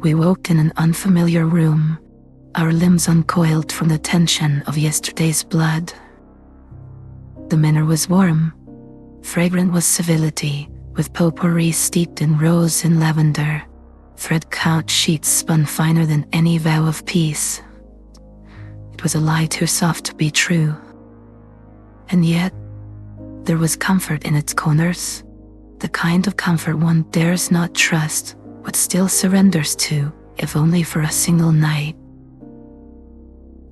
We woke in an unfamiliar room, our limbs uncoiled from the tension of yesterday's blood. The manor was warm. Fragrant was civility, with potpourri steeped in rose and lavender. Thread couch sheets spun finer than any vow of peace. It was a lie too soft to be true. And yet, there was comfort in its corners, the kind of comfort one dares not trust, but still surrenders to, if only for a single night.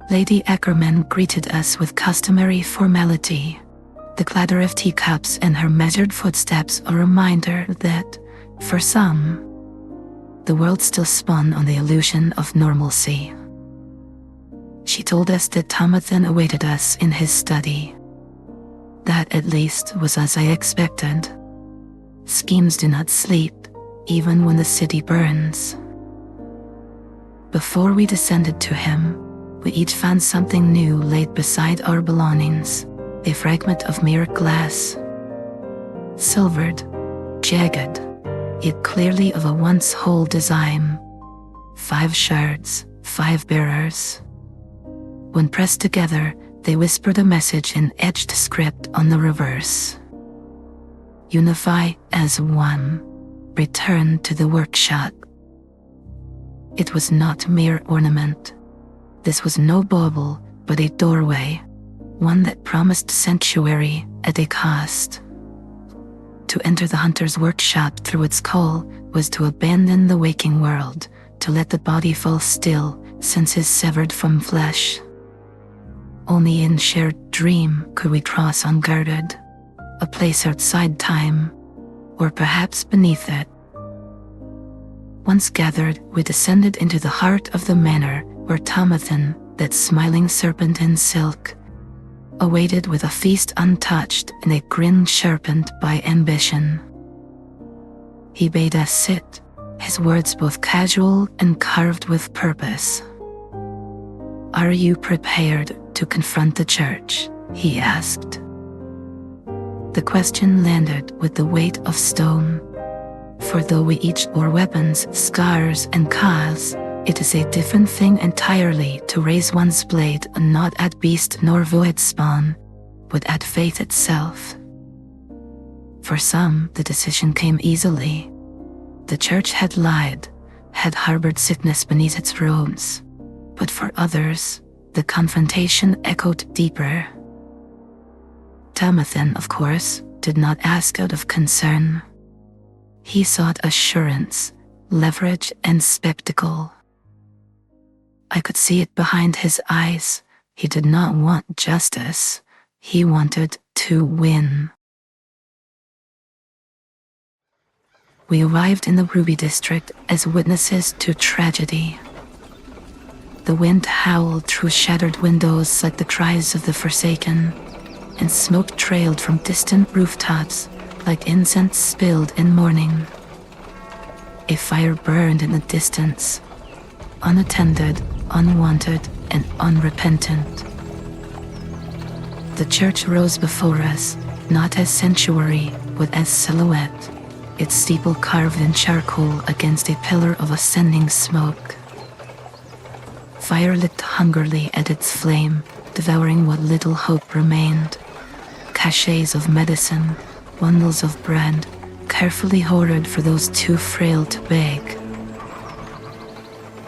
Lady Ackerman greeted us with customary formality, the clatter of teacups and her measured footsteps a reminder that, for some, the world still spun on the illusion of normalcy. She told us that Thomathan awaited us in his study. That, at least, was as I expected. Schemes do not sleep, even when the city burns. Before we descended to him, we each found something new laid beside our belongings, a fragment of mirror glass. Silvered, jagged, yet clearly of a once whole design. 5 shards, 5 bearers. When pressed together, they whispered a message in etched script on the reverse. Unify as one. Return to the workshop. It was not mere ornament. This was no bauble, but a doorway, one that promised sanctuary at a cost. To enter the hunter's workshop through its call was to abandon the waking world, to let the body fall still, senses severed from flesh. Only in shared dream could we cross unguarded, a place outside time, or perhaps beneath it. Once gathered, we descended into the heart of the manor, where Thomathan, that smiling serpent in silk, awaited with a feast untouched and a grin sharpened by ambition. He bade us sit, his words both casual and carved with purpose. "Are you prepared to confront the church?" he asked. The question landed with the weight of stone. For though we each bore weapons, scars, and cause, it is a different thing entirely to raise one's blade not at beast nor void spawn, but at faith itself. For some, the decision came easily. The church had lied, had harbored sickness beneath its robes. But for others, the confrontation echoed deeper. Thomathan, of course, did not ask out of concern. He sought assurance, leverage, and spectacle. I could see it behind his eyes. He did not want justice. He wanted to win. We arrived in the Ruby District as witnesses to tragedy. The wind howled through shattered windows like the cries of the forsaken, and smoke trailed from distant rooftops like incense spilled in mourning. A fire burned in the distance, unattended, unwanted, and unrepentant. The church rose before us, not as sanctuary, but as silhouette, its steeple carved in charcoal against a pillar of ascending smoke. Fire licked hungrily at its flame, devouring what little hope remained. Cachets of medicine, bundles of bread, carefully hoarded for those too frail to beg.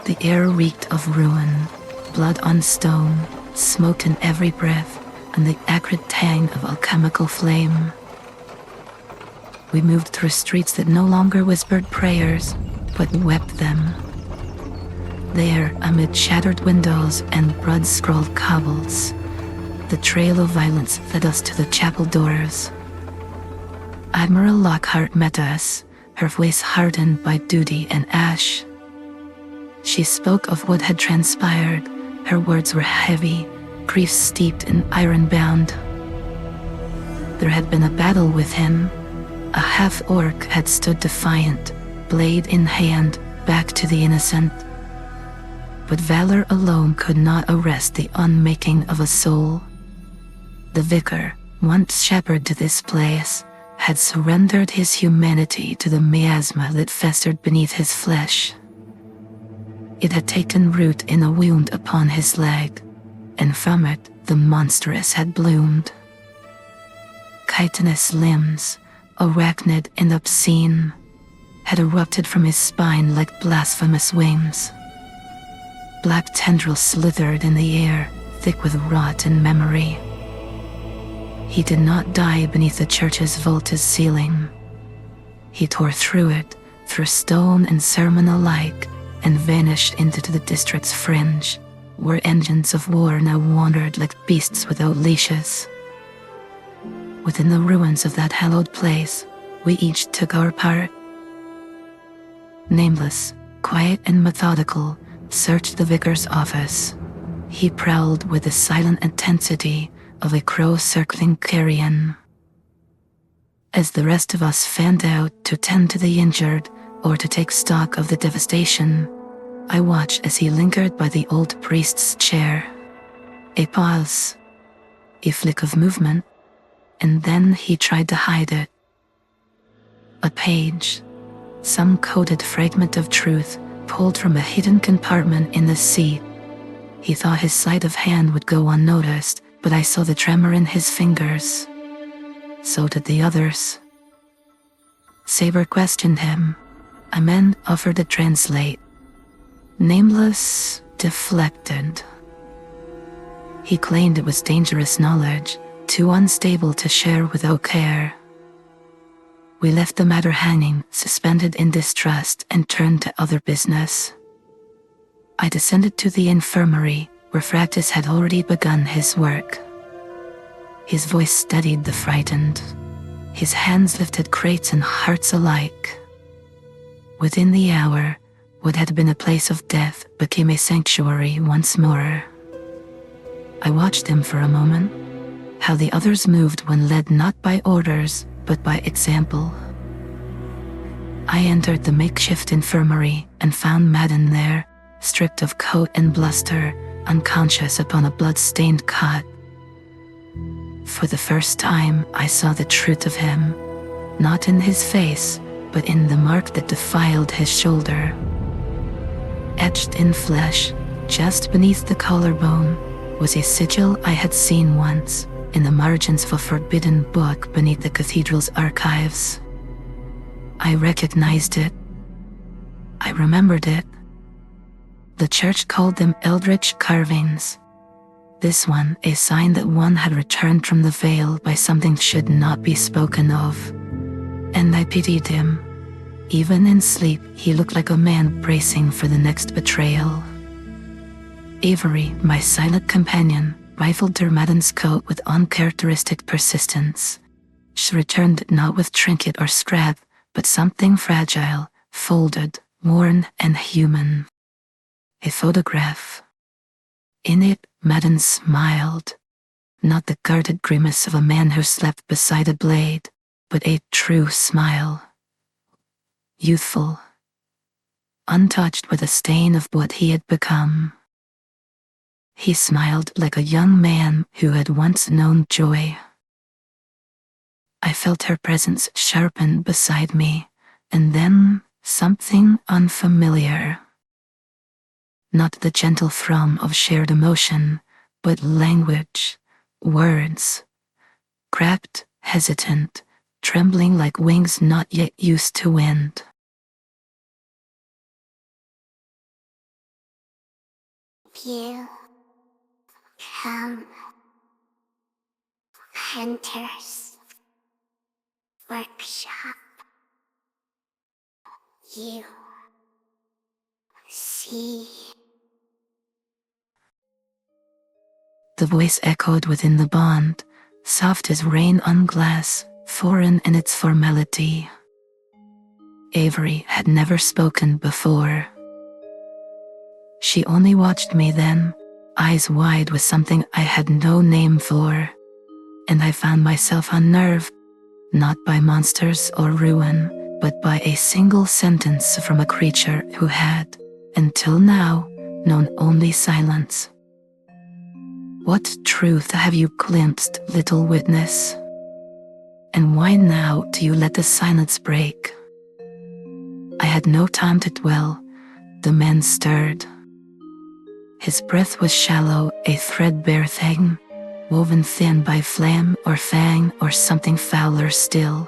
The air reeked of ruin, blood on stone, smoke in every breath, and the acrid tang of alchemical flame. We moved through streets that no longer whispered prayers, but wept them. There, amid shattered windows and blood-scrawled cobbles, the trail of violence led us to the chapel doors. Admiral Lockhart met us, her voice hardened by duty and ash. She spoke of what had transpired. Her words were heavy, grief steeped in iron-bound. There had been a battle with him. A half-orc had stood defiant, blade in hand, back to the innocent. But valor alone could not arrest the unmaking of a soul. The vicar, once shepherd to this place, had surrendered his humanity to the miasma that festered beneath his flesh. It had taken root in a wound upon his leg, and from it the monstrous had bloomed. Chitinous limbs, arachnid and obscene, had erupted from his spine like blasphemous wings. Black tendrils slithered in the air, thick with rot and memory. He did not die beneath the church's vaulted ceiling. He tore through it, through stone and sermon alike, and vanished into the district's fringe, where engines of war now wandered like beasts without leashes. Within the ruins of that hallowed place, we each took our part. Nameless, quiet and methodical, searched the vicar's office. He prowled with the silent intensity of a crow circling carrion. As the rest of us fanned out to tend to the injured or to take stock of the devastation, I watched as he lingered by the old priest's chair. A pause, a flick of movement, and then he tried to hide it. A page, some coded fragment of truth pulled from a hidden compartment in the seat. He thought his sleight of hand would go unnoticed, but I saw the tremor in his fingers. So did the others. Saber questioned him. I meant offered to translate. Nameless deflected. He claimed it was dangerous knowledge, too unstable to share without care. We left the matter hanging, suspended in distrust, and turned to other business. I descended to the infirmary, where Fractis had already begun his work. His voice steadied the frightened. His hands lifted crates and hearts alike. Within the hour, what had been a place of death became a sanctuary once more. I watched him for a moment, how the others moved when led not by orders, but by example. I entered the makeshift infirmary and found Madden there, stripped of coat and bluster, unconscious upon a blood-stained cot. For the first time, I saw the truth of him, not in his face, but in the mark that defiled his shoulder. Etched in flesh, just beneath the collarbone, was a sigil I had seen once, in the margins of a forbidden book beneath the cathedral's archives. I recognized it. I remembered it. The church called them Eldritch carvings. This one a sign that one had returned from the veil by something should not be spoken of. And I pitied him. Even in sleep, he looked like a man bracing for the next betrayal. Avery, my silent companion, rifled through Madden's coat with uncharacteristic persistence. She returned it not with trinket or scrap, but something fragile, folded, worn, and human. A photograph. In it, Madden smiled. Not the guarded grimace of a man who slept beside a blade, but a true smile. Youthful. Untouched with a stain of what he had become. He smiled like a young man who had once known joy. I felt her presence sharpen beside me, and then something unfamiliar. Not the gentle thrum of shared emotion, but language, words, cracked, hesitant, trembling like wings not yet used to wind. You come, Hunter's workshop. You see. The voice echoed within the bond, soft as rain on glass, foreign in its formality. Avery had never spoken before. She only watched me then, eyes wide with something I had no name for, and I found myself unnerved, not by monsters or ruin, but by a single sentence from a creature who had, until now, known only silence. What truth have you glimpsed, little witness? And why now do you let the silence break? I had no time to dwell. The men stirred. His breath was shallow, a threadbare thing, woven thin by flame or fang or something fouler still.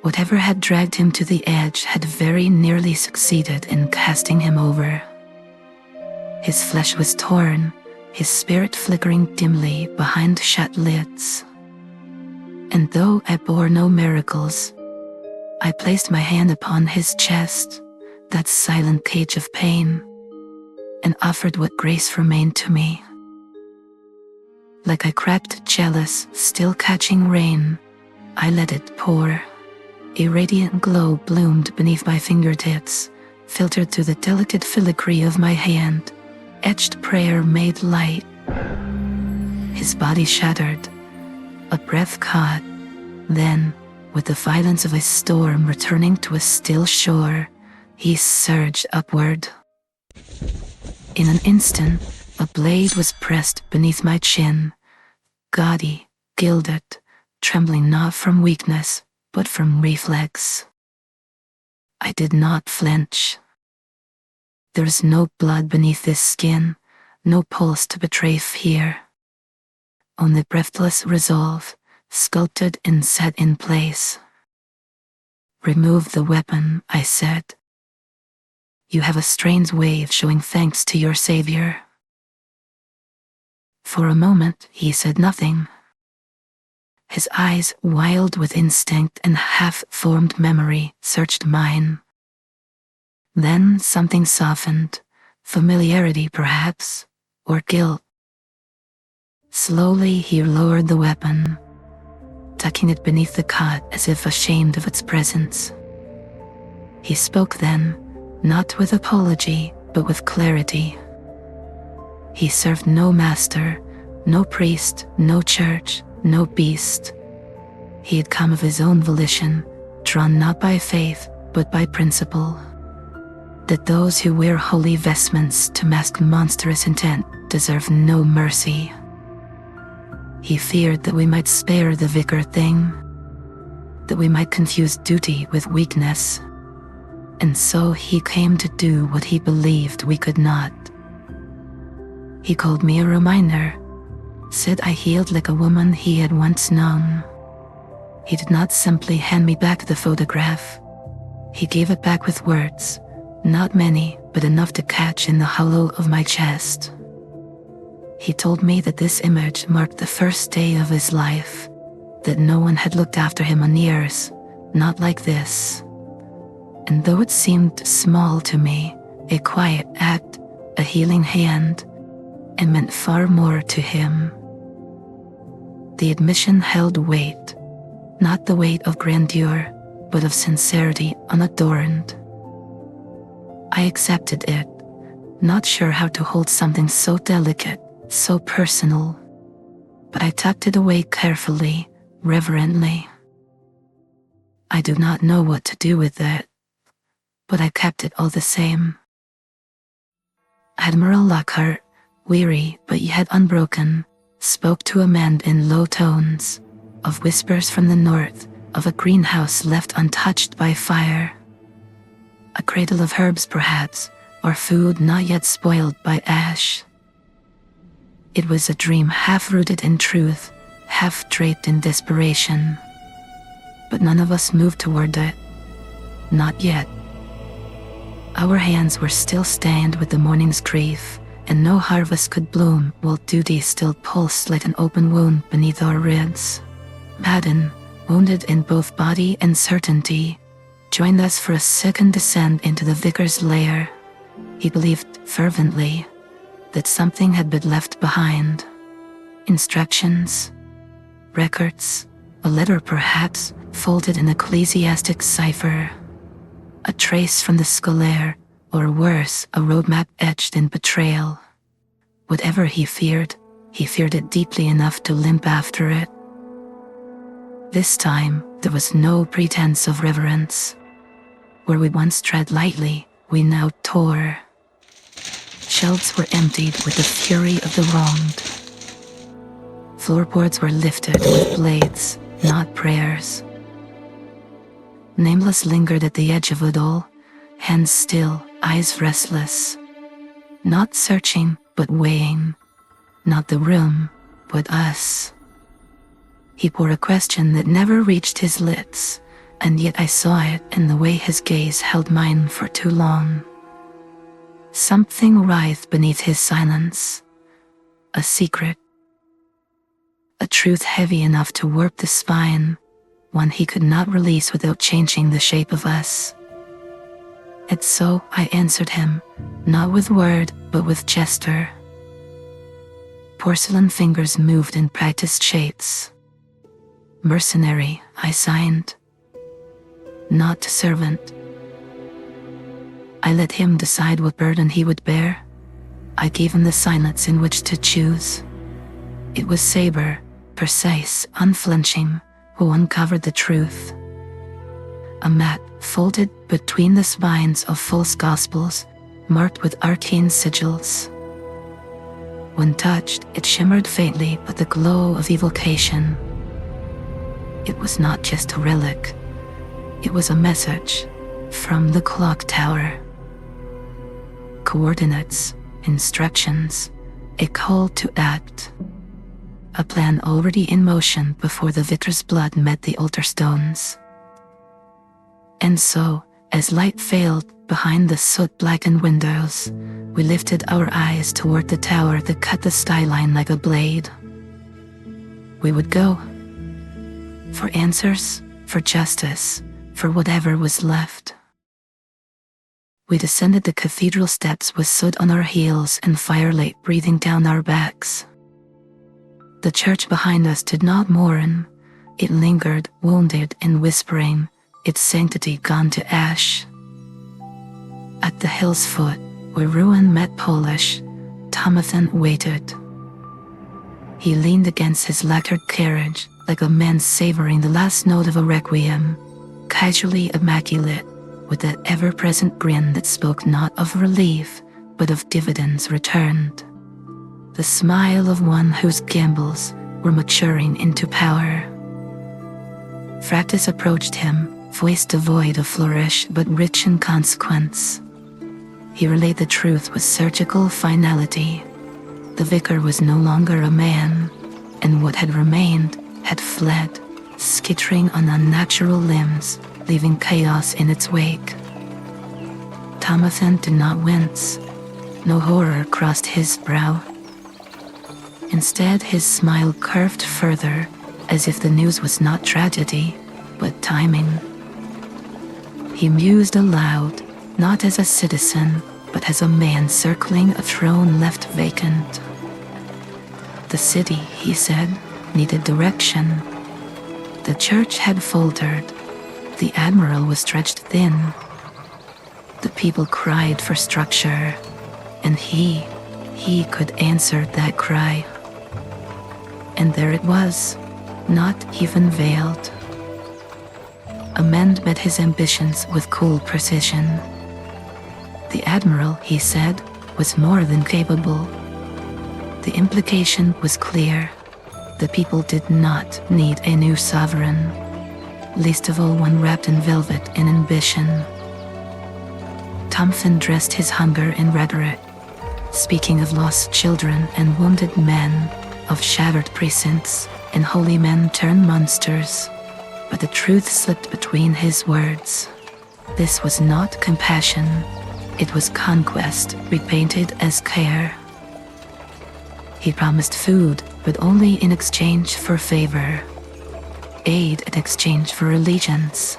Whatever had dragged him to the edge had very nearly succeeded in casting him over. His flesh was torn, his spirit flickering dimly behind shut lids. And though I bore no miracles, I placed my hand upon his chest, that silent cage of pain, and offered what grace remained to me. Like a cracked chalice still catching rain, I let it pour. A radiant glow bloomed beneath my fingertips, filtered through the delicate filigree of my hand, etched prayer made light. His body shattered, a breath caught, then, with the violence of a storm returning to a still shore, he surged upward. In an instant, a blade was pressed beneath my chin, gaudy, gilded, trembling not from weakness, but from reflex. I did not flinch. There is no blood beneath this skin, no pulse to betray fear. Only breathless resolve, sculpted and set in place. Remove the weapon, I said. You have a strange way of showing thanks to your savior. For a moment he said nothing. His eyes, wild with instinct and half-formed memory, searched mine. Then something softened, familiarity perhaps, or guilt. Slowly he lowered the weapon, tucking it beneath the cot as if ashamed of its presence. He spoke then, not with apology, but with clarity. He served no master, no priest, no church, no beast. He had come of his own volition, drawn not by faith, but by principle. That those who wear holy vestments to mask monstrous intent deserve no mercy. He feared that we might spare the vicar thing, that we might confuse duty with weakness, and so he came to do what he believed we could not. He called me a reminder, said I healed like a woman he had once known. He did not simply hand me back the photograph. He gave it back with words, not many, but enough to catch in the hollow of my chest. He told me that this image marked the first day of his life, that no one had looked after him in years, not like this. And though it seemed small to me, a quiet act, a healing hand, it meant far more to him. The admission held weight, not the weight of grandeur, but of sincerity unadorned. I accepted it, not sure how to hold something so delicate, so personal, but I tucked it away carefully, reverently. I do not know what to do with it, but I kept it all the same. Admiral Lockhart, weary but yet unbroken, spoke to a man in low tones, of whispers from the north, of a greenhouse left untouched by fire. A cradle of herbs perhaps, or food not yet spoiled by ash. It was a dream half-rooted in truth, half-draped in desperation. But none of us moved toward it. Not yet. Our hands were still stained with the morning's grief, and no harvest could bloom while duty still pulsed like an open wound beneath our ribs. Paladin, wounded in both body and certainty, joined us for a second descent into the vicar's lair. He believed fervently that something had been left behind. Instructions, records, a letter perhaps, folded in ecclesiastic cipher. A trace from the scolaire, or worse, a roadmap etched in betrayal. Whatever he feared it deeply enough to limp after it. This time, there was no pretense of reverence. Where we once tread lightly, we now tore. Shelves were emptied with the fury of the wronged. Floorboards were lifted with blades, not prayers. Nameless lingered at the edge of it all, hands still, eyes restless. Not searching, but weighing, not the room, but us. He bore a question that never reached his lips, and yet I saw it in the way his gaze held mine for too long. Something writhed beneath his silence, a secret, a truth heavy enough to warp the spine, one he could not release without changing the shape of us. And so I answered him, not with word, but with gesture. Porcelain fingers moved in practiced shapes. Mercenary, I signed. Not servant. I let him decide what burden he would bear. I gave him the silence in which to choose. It was Saber, precise, unflinching, who uncovered the truth. A mat folded between the spines of false gospels, marked with arcane sigils. When touched, it shimmered faintly with the glow of evocation. It was not just a relic. It was a message from the Clocktower. Coordinates, instructions, a call to act. A plan already in motion before the victor's blood met the altar stones. And so, as light failed behind the soot-blackened windows, we lifted our eyes toward the tower that cut the skyline like a blade. We would go. For answers, for justice, for whatever was left. We descended the cathedral steps with soot on our heels and firelight breathing down our backs. The church behind us did not mourn. It lingered, wounded and whispering, its sanctity gone to ash. At the hill's foot, where ruin met polish, Thomathan waited. He leaned against his lacquered carriage, like a man savoring the last note of a requiem, casually immaculate, with that ever-present grin that spoke not of relief, but of dividends returned. The smile of one whose gambles were maturing into power. Fractis approached him, voice devoid of flourish but rich in consequence. He relayed the truth with surgical finality. The vicar was no longer a man, and what had remained had fled, skittering on unnatural limbs, leaving chaos in its wake. Thomathan did not wince. No horror crossed his brow. Instead, his smile curved further, as if the news was not tragedy, but timing. He mused aloud, not as a citizen, but as a man circling a throne left vacant. The city, he said, needed direction. The church had faltered. The admiral was stretched thin. The people cried for structure, and he could answer that cry. And there it was, not even veiled. A man met his ambitions with cool precision. The admiral, he said, was more than capable. The implication was clear. The people did not need a new sovereign, least of all one wrapped in velvet and ambition. Thomathan dressed his hunger in rhetoric, speaking of lost children and wounded men, of shattered precincts and holy men turned monsters. But the truth slipped between his words. This was not compassion. It was conquest repainted as care. He promised food, but only in exchange for favor. Aid in exchange for allegiance.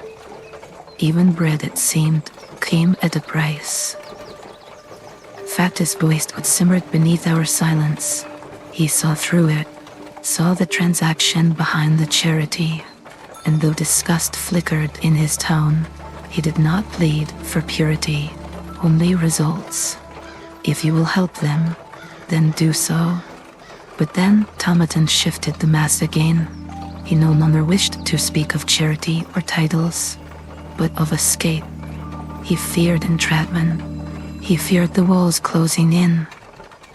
Even bread, it seemed, came at a price. Fractis voiced what simmered beneath our silence. He saw through it, saw the transaction behind the charity, and though disgust flickered in his tone, he did not plead for purity, only results. If you will help them, then do so. But then Thomathan shifted the mask again. He no longer wished to speak of charity or titles, but of escape. He feared entrapment. He feared the walls closing in,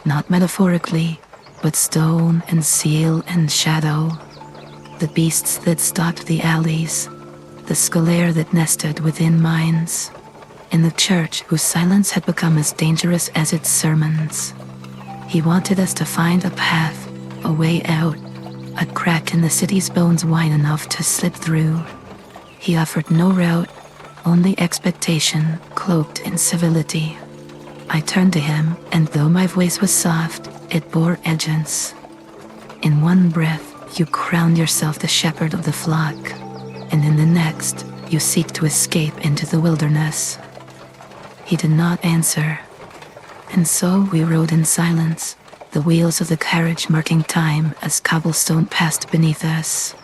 not metaphorically, but stone and seal and shadow. The beasts that stalked the alleys, the scolaire that nested within minds, and the church whose silence had become as dangerous as its sermons. He wanted us to find a path, a way out, a crack in the city's bones wide enough to slip through. He offered no route, only expectation cloaked in civility. I turned to him, and though my voice was soft, it bore edges. In one breath, you crown yourself the shepherd of the flock, and in the next, you seek to escape into the wilderness. He did not answer, and so we rode in silence, the wheels of the carriage marking time as cobblestone passed beneath us.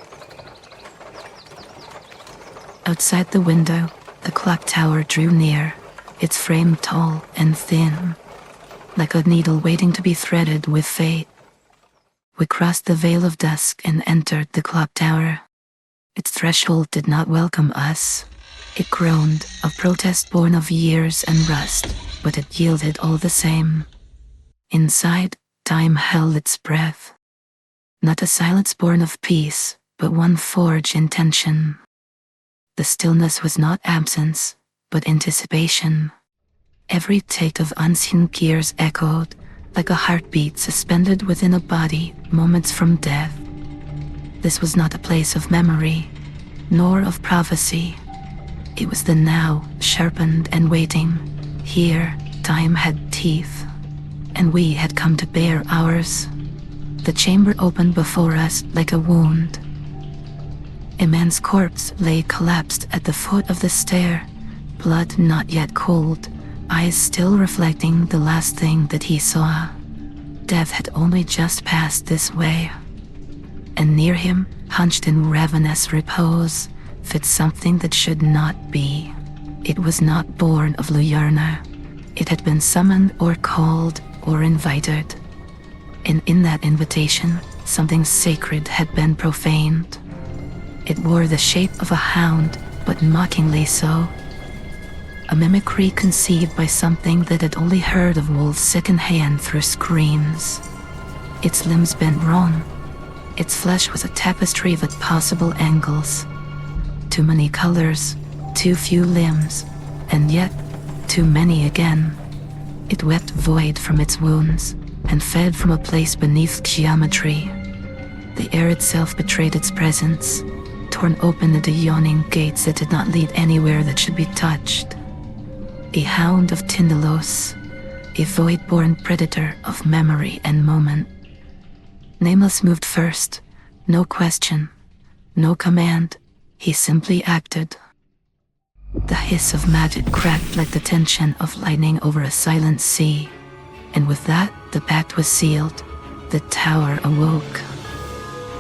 Outside the window, the clock tower drew near, its frame tall and thin, like a needle waiting to be threaded with fate. We crossed the veil of dusk and entered the clock tower. Its threshold did not welcome us. It groaned, a protest born of years and rust, but it yielded all the same. Inside, time held its breath. Not a silence born of peace, but one forged in tension. The stillness was not absence, but anticipation. Every tick of unseen gears echoed, like a heartbeat suspended within a body moments from death. This was not a place of memory, nor of prophecy. It was the now, sharpened and waiting. Here, time had teeth, and we had come to bear ours. The chamber opened before us like a wound. A man's corpse lay collapsed at the foot of the stair, blood not yet cold, eyes still reflecting the last thing that he saw. Death had only just passed this way. And near him, hunched in ravenous repose, fit something that should not be. It was not born of Luyarnha. It had been summoned or called or invited. And in that invitation, something sacred had been profaned. It wore the shape of a hound, but mockingly so. A mimicry conceived by something that had only heard of wolves second-hand through screams. Its limbs bent wrong. Its flesh was a tapestry of impossible angles. Too many colors, too few limbs, and yet too many again. It wept void from its wounds, and fed from a place beneath geometry. The air itself betrayed its presence, torn open into yawning gates that did not lead anywhere that should be touched. A hound of Tyndalos, a void-born predator of memory and moment. Nameless moved first, no question, no command, he simply acted. The hiss of magic cracked like the tension of lightning over a silent sea, and with that, the pact was sealed. The tower awoke.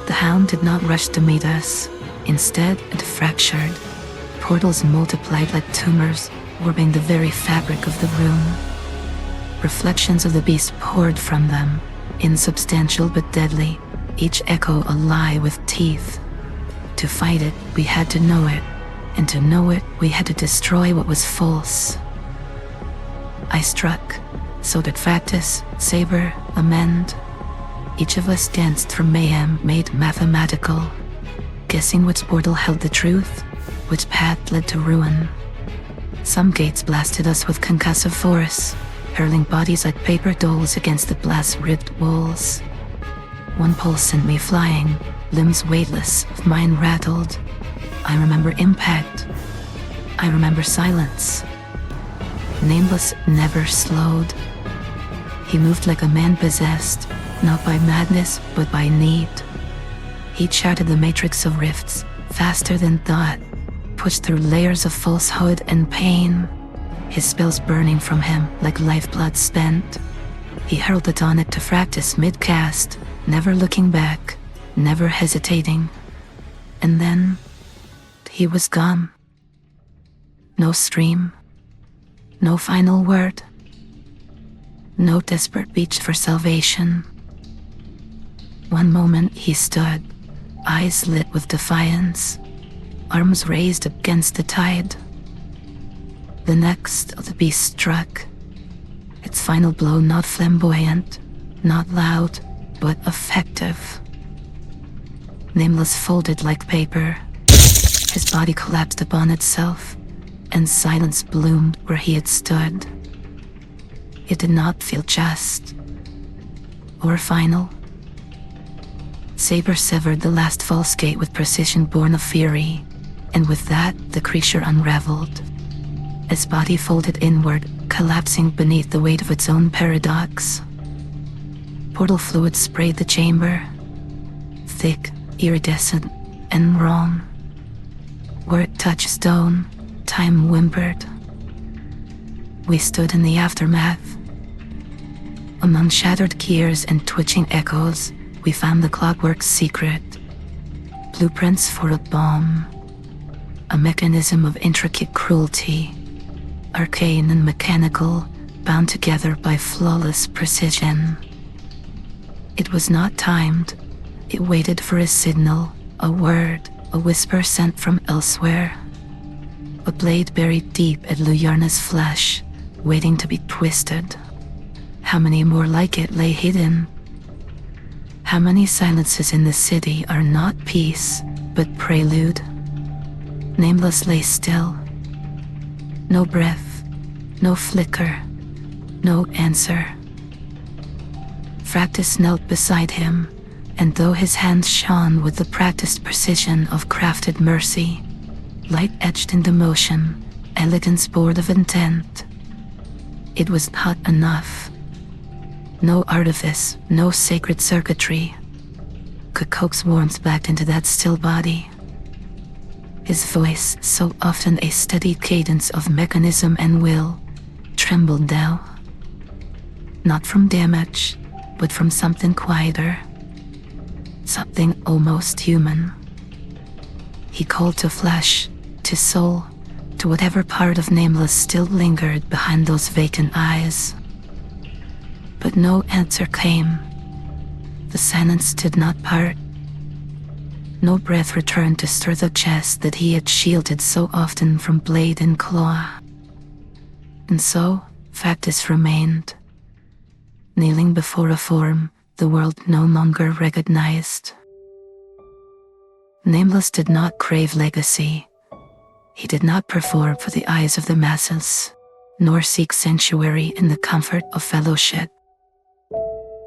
The hound did not rush to meet us. Instead, it fractured. Portals multiplied like tumors, warping the very fabric of the room. Reflections of the beast poured from them, insubstantial but deadly, each echo a lie with teeth. To fight it, we had to know it, and to know it, we had to destroy what was false. I struck, so did Fractis, Saber, Amend. Each of us danced through mayhem made mathematical, guessing which portal held the truth, which path led to ruin. Some gates blasted us with concussive force, hurling bodies like paper dolls against the blast-ribbed walls. One pulse sent me flying, limbs weightless, mine rattled. I remember impact. I remember silence. Nameless never slowed. He moved like a man possessed, not by madness, but by need. He charted the matrix of rifts, faster than thought, pushed through layers of falsehood and pain, his spells burning from him like lifeblood spent. He hurled the tonic to Fractis mid-cast, never looking back, never hesitating. And then, he was gone. No stream, no final word, no desperate reach for salvation. One moment he stood, eyes lit with defiance, arms raised against the tide. The next, the beast struck, its final blow not flamboyant, not loud, but effective. Nameless folded like paper. His body collapsed upon itself, and silence bloomed where he had stood. It did not feel just. or final? Saber severed the last false gate with precision born of fury, and with that the creature unraveled. Its body folded inward, collapsing beneath the weight of its own paradox. Portal fluid sprayed the chamber, thick, iridescent, and wrong. Where it touched stone, time whimpered. We stood in the aftermath. Among shattered gears and twitching echoes, we found the clockwork's secret. Blueprints for a bomb. A mechanism of intricate cruelty, arcane and mechanical, bound together by flawless precision. It was not timed. It waited for a signal, a word, a whisper sent from elsewhere. A blade buried deep at Luyarnha's flesh, waiting to be twisted. How many more like it lay hidden? How many silences in the city are not peace, but prelude? Nameless lay still. No breath, no flicker, no answer. Fractis knelt beside him, and though his hands shone with the practiced precision of crafted mercy, light etched into motion, elegance born of intent, it was not enough. No artifice, no sacred circuitry could coax warmth back into that still body. His voice, so often a steady cadence of mechanism and will, trembled now. Not from damage, but from something quieter. Something almost human. He called to flesh, to soul, to whatever part of Nameless still lingered behind those vacant eyes. But no answer came. The silence did not part. No breath returned to stir the chest that he had shielded so often from blade and claw. And so, Fractis remained, kneeling before a form the world no longer recognized. Nameless did not crave legacy. He did not perform for the eyes of the masses, nor seek sanctuary in the comfort of fellowship.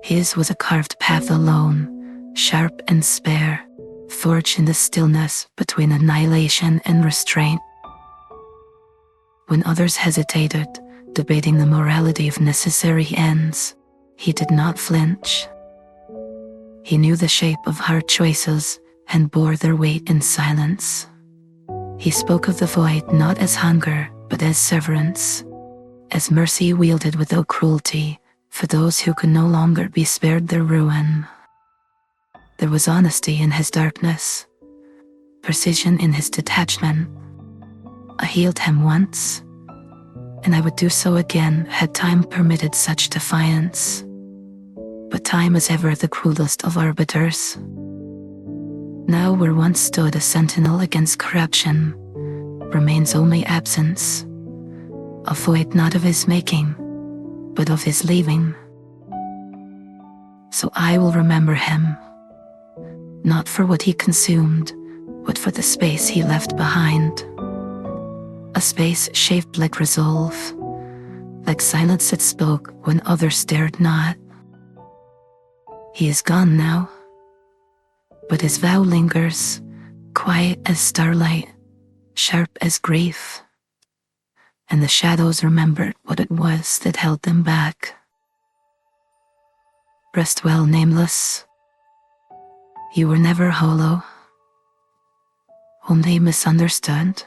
His was a carved path alone, sharp and spare, forged in the stillness between annihilation and restraint. When others hesitated, debating the morality of necessary ends, he did not flinch. He knew the shape of hard choices and bore their weight in silence. He spoke of the void not as hunger, but as severance, as mercy wielded without cruelty for those who could no longer be spared their ruin. There was honesty in his darkness, precision in his detachment. I healed him once, and I would do so again had time permitted such defiance. But time is ever the cruelest of arbiters. Now where once stood a sentinel against corruption, remains only absence, a void not of his making, but of his leaving. So I will remember him, not for what he consumed, but for the space he left behind. A space shaped like resolve, like silence that spoke when others dared not. He is gone now, but his vow lingers, quiet as starlight, sharp as grief. And the shadows remembered what it was that held them back. Rest well, Nameless. You were never hollow, only misunderstood.